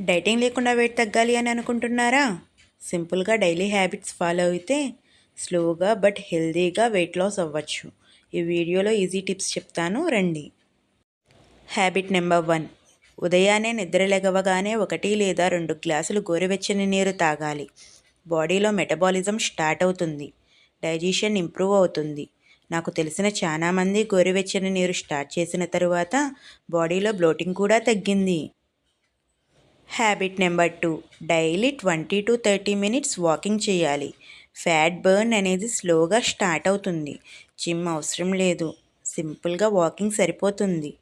Dieting లేకుండా wait తగ్గాలి అని అనుకుంటున్నారా? సింపుల్గా డైలీ హ్యాబిట్స్ ఫాలో అయితే స్లోగా బట్ హెల్దీగా వెయిట్ లాస్ అవ్వచ్చు. ఈ వీడియోలో ఈజీ టిప్స్ చెప్తాను రండి. హ్యాబిట్ నెంబర్ 1, ఉదయాన్నే నిద్ర లెగవగానే 1 లేదా 2 గ్లాసులు గోరువెచ్చని నీరు తాగాలి. బాడీలో మెటబాలిజం స్టార్ట్ అవుతుంది, డైజెషన్ ఇంప్రూవ్ అవుతుంది. నాకు తెలిసిన చాలామంది గోరువెచ్చని నీరు స్టార్ట్ చేసిన తరువాత బాడీలో బ్లోటింగ్ కూడా తగ్గింది. Habit number 2, daily 20 to 30 minutes walking చేయాలి. ఫ్యాట్ బర్న్ అనేది స్లోగా స్టార్ట్ అవుతుంది. జిమ్ అవసరం లేదు, సింపుల్గా వాకింగ్ సరిపోతుంది.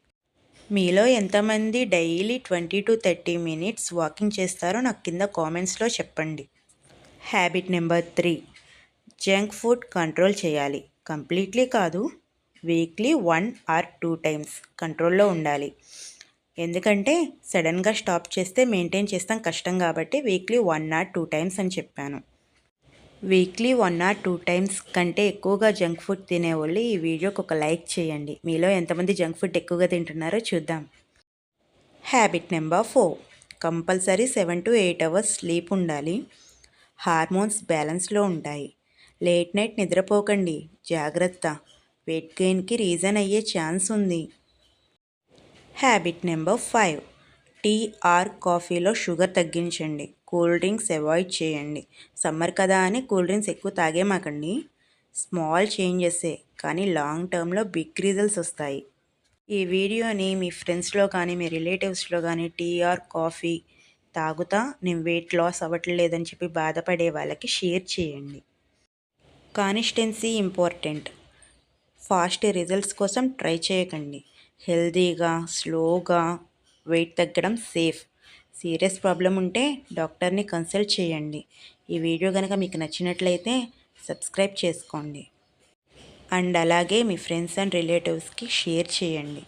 మీలో ఎంతమంది డైలీ 20 to 30 మినిట్స్ వాకింగ్ చేస్తారో నాకు కింద కామెంట్స్లో చెప్పండి. Habit number 3, junk food control చేయాలి. కంప్లీట్లీ కాదు, వీక్లీ 1 or 2 టైమ్స్ కంట్రోల్లో ఉండాలి. ఎందుకంటే సడన్గా స్టాప్ చేస్తే మెయింటైన్ చేస్తాం కష్టం, కాబట్టి వీక్లీ 1 or 2 టైమ్స్ అని చెప్పాను. వీక్లీ 1 or 2 టైమ్స్ కంటే ఎక్కువగా జంక్ ఫుడ్ తినేవాళ్ళు ఈ వీడియోకి ఒక లైక్ చేయండి. మీలో ఎంతమంది జంక్ ఫుడ్ ఎక్కువగా తింటున్నారో చూద్దాం. Habit number 4, compulsory 7 to 8 hours sleep ఉండాలి. హార్మోన్స్ బ్యాలెన్స్లో ఉంటాయి. లేట్ నైట్ నిద్రపోకండి, జాగ్రత్త. వెయిట్ గెయిన్కి రీజన్ అయ్యే ఛాన్స్ ఉంది. హ్యాబిట్ నెంబర్ 5, టీ ఆర్ కాఫీలో షుగర్ తగ్గించండి. కూల్ డ్రింక్స్ అవాయిడ్ చేయండి. సమ్మర్ కదా అని కూల్ డ్రింక్స్ ఎక్కువ తాగేమాకండి. స్మాల్ చేంజెసే కానీ లాంగ్ టర్మ్లో బిగ్ రిజల్ట్స్ వస్తాయి. ఈ వీడియోని మీ ఫ్రెండ్స్లో కానీ మీ రిలేటివ్స్లో కానీ టీ ఆర్ కాఫీ తాగుతా నేను వెయిట్ లాస్ అవ్వట్లేదని చెప్పి బాధపడే వాళ్ళకి షేర్ చేయండి. Consistency important. ఫాస్ట్ రిజల్ట్స్ కోసం ట్రై చేయకండి. హెల్దీగా స్లోగా వెయిట్ తగ్గడం సేఫ్. సీరియస్ ప్రాబ్లం ఉంటే డాక్టర్ని కన్సల్ట్ చేయండి. ఈ వీడియో కనుక మీకు నచ్చినట్లయితే సబ్స్క్రైబ్ చేసుకోండి అండ్ అలాగే మీ ఫ్రెండ్స్ అండ్ రిలేటివ్స్కి షేర్ చేయండి.